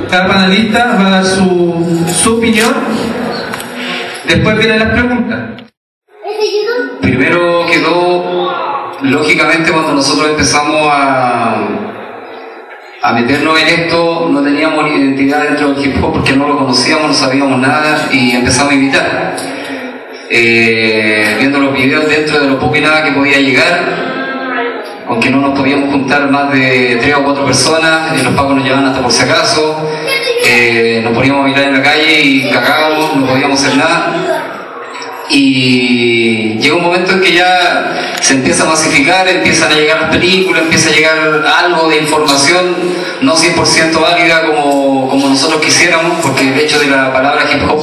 Cada panelista va a dar su opinión. Después vienen las preguntas. Primero quedó, lógicamente, cuando nosotros empezamos a meternos en esto, no teníamos ni identidad dentro del hip hop porque no lo conocíamos, no sabíamos nada y empezamos a imitar. Viendo los videos dentro de lo poco y nada que podía llegar, aunque no nos podíamos juntar más de 3 o 4 personas, los pagos nos llevaban hasta por si acaso, nos poníamos a bailar en la calle y cagábamos, no podíamos hacer nada. Y llega un momento en que ya se empieza a masificar, empiezan a llegar las películas, empieza a llegar algo de información no 100% válida como nosotros quisiéramos, porque el hecho de la palabra hip hop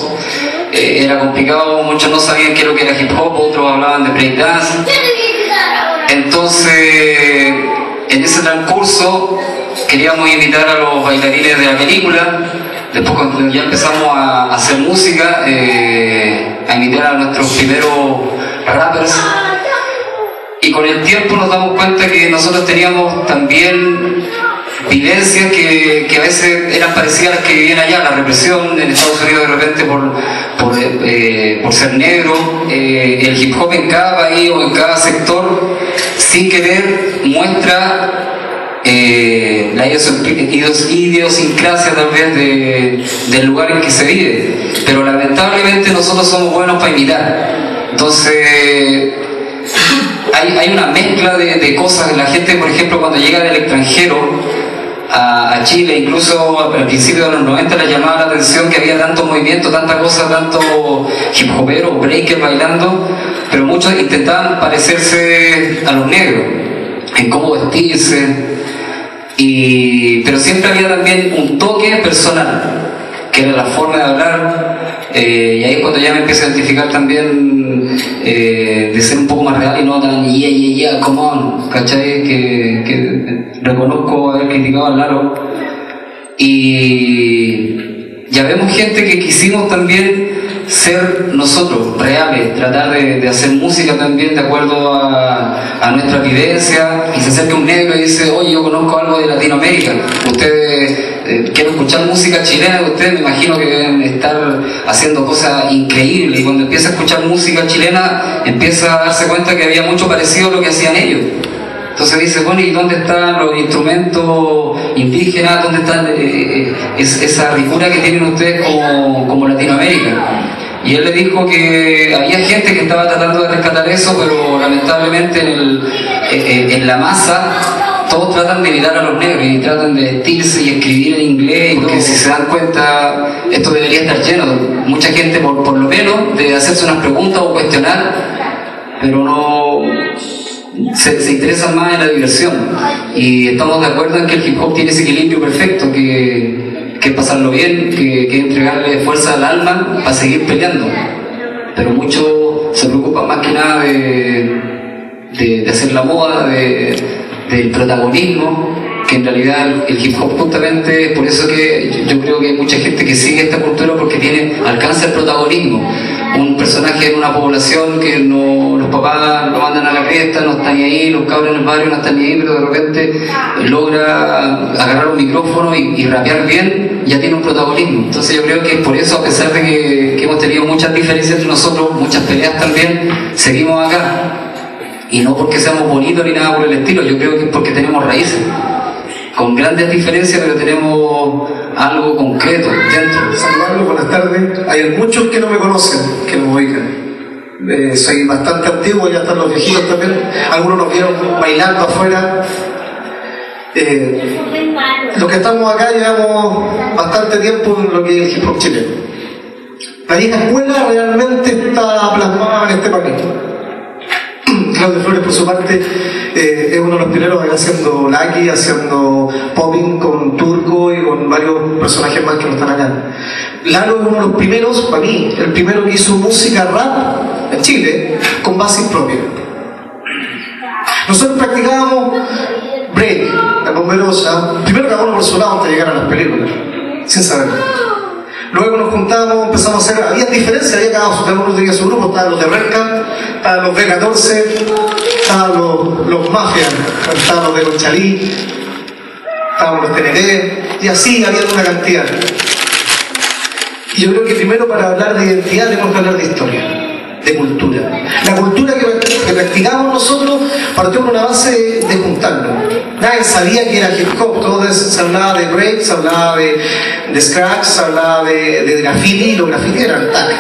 era complicado, muchos no sabían qué es lo que era hip hop, otros hablaban de breakdance. Entonces, en ese transcurso queríamos invitar a los bailarines de la película. Después, cuando ya empezamos a hacer música, a invitar a nuestros primeros rappers, y con el tiempo nos damos cuenta que nosotros teníamos también vivencias que a veces eran parecidas a las que vivían allá. La represión en Estados Unidos de repente por ser negro, el hip hop en cada país o en cada sector, sin querer, muestra la idiosincrasia tal vez del lugar en que se vive, pero lamentablemente nosotros somos buenos para imitar. Entonces hay una mezcla de cosas. La gente, por ejemplo, cuando llega del extranjero a Chile, incluso al principio de los 90, les llamaba la atención que había tanto movimiento, tanta cosa, tanto hip hopero, breaker bailando, pero muchos intentaban parecerse a los negros en cómo vestirse. Pero siempre había también un toque personal, que era la forma de hablar, y ahí es cuando ya me empecé a identificar también de ser un poco más real y no tan yeah, come on, ¿cachai? Que reconozco haber criticado al Lalo, y ya vemos gente que quisimos también ser nosotros, reales, tratar de hacer música también de acuerdo a nuestra vivencia. Y se acerca un negro y dice: oye, yo conozco algo de Latinoamérica, ustedes quiero escuchar música chilena de ustedes, me imagino que deben estar haciendo cosas increíbles. Y cuando empieza a escuchar música chilena, empieza a darse cuenta que había mucho parecido a lo que hacían ellos. Entonces dice: bueno, ¿y dónde están los instrumentos indígenas? ¿Dónde está esa ricura que tienen ustedes como Latinoamérica? Y él le dijo que había gente que estaba tratando de rescatar eso, pero lamentablemente en la masa todos tratan de imitar a los negros y tratan de vestirse y escribir en inglés, porque si se dan cuenta, esto debería estar lleno. Mucha gente por lo menos debe hacerse unas preguntas o cuestionar, pero no se interesan más en la diversión. Y estamos de acuerdo en que el hip hop tiene ese equilibrio perfecto, que es pasarlo bien, que es entregarle fuerza al alma para seguir peleando. Pero muchos se preocupan más que nada de hacer la moda, del protagonismo, que en realidad el hip hop justamente es por eso que yo creo que hay mucha gente que sigue esta cultura, porque alcanza el protagonismo. Un personaje en una población que los papás lo mandan a la cresta, no están ni ahí, los cabros en el barrio no están ni ahí, pero de repente logra agarrar un micrófono y rapear bien, ya tiene un protagonismo. Entonces yo creo que por eso, a pesar de que hemos tenido muchas diferencias entre nosotros, muchas peleas también, seguimos acá. Y no porque seamos bonitos ni nada por el estilo, yo creo que es porque tenemos raíces, con grandes diferencias, pero tenemos algo concreto dentro. Saludarlos, buenas tardes. Hay muchos que no me conocen, que no me ubican. Soy bastante antiguo, ya están los viejitos también. Algunos nos vieron bailando afuera. Los que estamos acá llevamos bastante tiempo en lo que es el hip hop chileno. La vieja escuela realmente está plasmada en este país. Claudio Flores, por su parte, es uno de los pioneros haciendo Lucky, haciendo popping con Turco y con varios personajes más que no están acá. Lalo es uno de los primeros, para mí, el primero que hizo música rap en Chile con bases propias. Nosotros practicábamos break, la bomberosa, primero cada uno por su lado antes de llegar a las películas, sin saberlo. Luego nos juntamos, empezamos a hacer, había diferencias, cada uno tenía su grupo, estaban los de Redcamp, estaban los B14, estaban los Mafias, estaban los de Conchalí. estábamos los Teneré, y así había una cantidad. Y yo creo que primero para hablar de identidad tenemos que hablar de historia, de cultura. La cultura que practicamos nosotros partió con una base de juntarnos. Nadie sabía que era hip hop, todo se hablaba de break, se hablaba de scratch, se hablaba de graffiti, y los graffiti eran tac.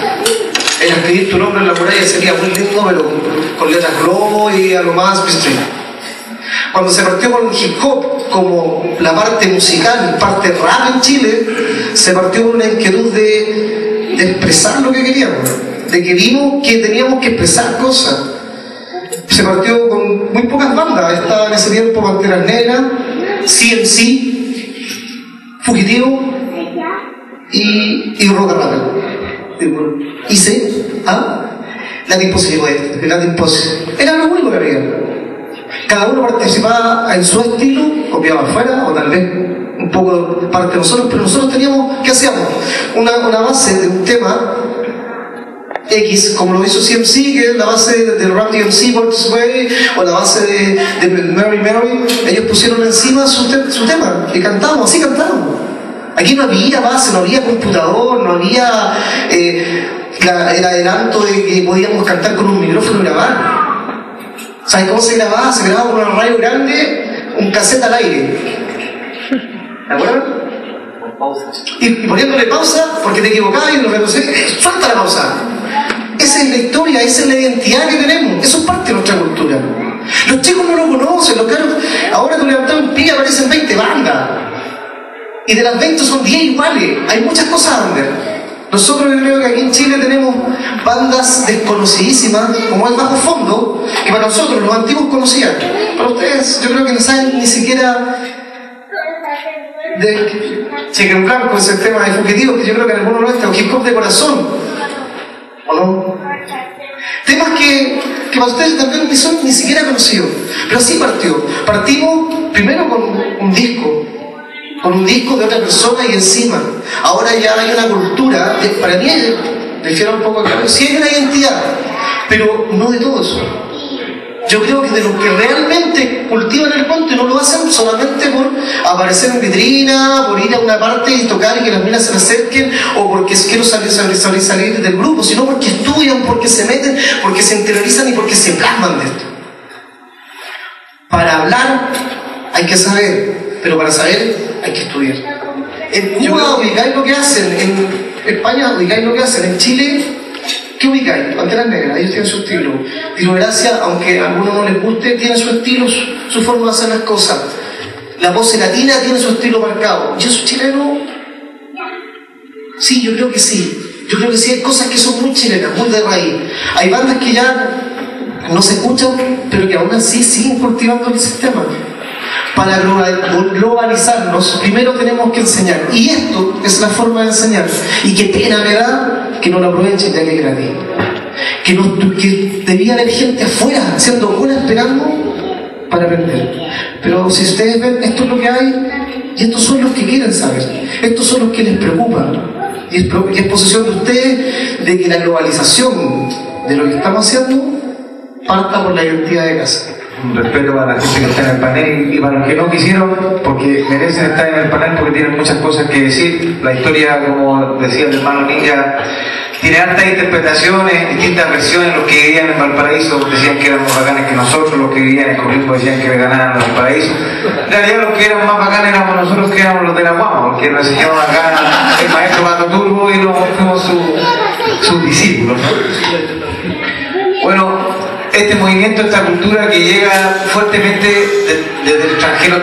Era escribir tu nombre en la muralla sería muy lindo, pero con letras globo y a lo más street. Cuando se partió con el hip hop como la parte musical, parte rap en Chile, se partió con una inquietud de expresar lo que queríamos, de que vimos que teníamos que expresar cosas. Se partió con muy pocas bandas, estaba en ese tiempo Panteras Negras, CMC, Fugitivo y Rock Rapper. Hice Latin Posse, Latin Posse. Era lo único que había. Cada uno participaba en su estilo, copiaba afuera, o tal vez un poco parte de nosotros, pero nosotros teníamos, ¿qué hacíamos? Una base de un tema X, como lo hizo CMC, que es la base del Rap DMC, Walk This Way, o la base de Mary Mary. Ellos pusieron encima su tema y cantábamos, así cantábamos. Aquí no había base, no había computador, no había el adelanto de que podíamos cantar con un micrófono y grabar. ¿Sabes cómo se grababa? Se grababa con una radio grande, un cassette al aire. ¿De acuerdo? Y poniéndole pausa porque te equivocabas y no reconocías. ¡Suelta la pausa! Esa es la historia, esa es la identidad que tenemos. Eso es parte de nuestra cultura. Los chicos no lo conocen, los caros. Ahora tú levantas un pie y aparecen 20 bandas. Y de las 20 son 10 iguales. Hay muchas cosas under. Nosotros yo creo que aquí en Chile tenemos bandas desconocidísimas, como el Bajo Fondo, que para nosotros los antiguos conocían. Para ustedes yo creo que no saben ni siquiera de Chequen Blanco, ese tema de Fugitivo, que yo creo que algunos no están, o Hip Hop de Corazón, ¿o no? Temas que para ustedes también ni son ni siquiera conocidos. Pero así partió. Partimos primero con un disco de otra persona y encima. Ahora ya hay una cultura, para mí, refiero un poco acá, sí hay una identidad, pero no de todo eso. Yo creo que de los que realmente cultivan el cuento y no lo hacen solamente por aparecer en vitrina, por ir a una parte y tocar y que las minas se le acerquen, o porque quiero salir del grupo, sino porque estudian, porque se meten, porque se interiorizan y porque se plasman de esto. Para hablar hay que saber, pero para saber hay que estudiar. En Cuba ubicáis lo que hacen, en España ubicáis lo que hacen, en Chile, ¿qué ubicáis? Panteras Negras, ellos tienen su estilo. Tiro Gracia, aunque a algunos no les guste, tiene su estilo, su forma de hacer las cosas. La Pose Latina tiene su estilo marcado. ¿Yo soy chileno? Sí, yo creo que sí. Yo creo que sí hay cosas que son muy chilenas, muy de raíz. Hay bandas que ya no se escuchan, pero que aún así siguen cultivando el sistema. Para globalizarnos, primero tenemos que enseñar. Y esto es la forma de enseñar. Y qué pena me da que no lo aprovechen ya que es gratis. Que debía haber gente afuera, haciendo cola, esperando para aprender. Pero si ustedes ven, esto es lo que hay, y estos son los que quieren saber. Estos son los que les preocupa. Y es posición de ustedes de que la globalización de lo que estamos haciendo parta por la identidad de casa. Un respeto para la gente que está en el panel y para los que no quisieron, porque merecen estar en el panel porque tienen muchas cosas que decir. La historia, como decía el hermano Ninja, tiene hartas interpretaciones, distintas versiones. Los que vivían en Valparaíso decían que eran más bacanes que nosotros, los que vivían en Coquimbo decían que ganaban los Valparaíso. En realidad los que eran más bacanes éramos nosotros, que éramos los de la Guama, porque nos enseñaron acá el maestro Pato Turbo y nos fuimos sus discípulos, ¿no? Bueno, este movimiento, esta cultura que llega fuertemente desde el extranjero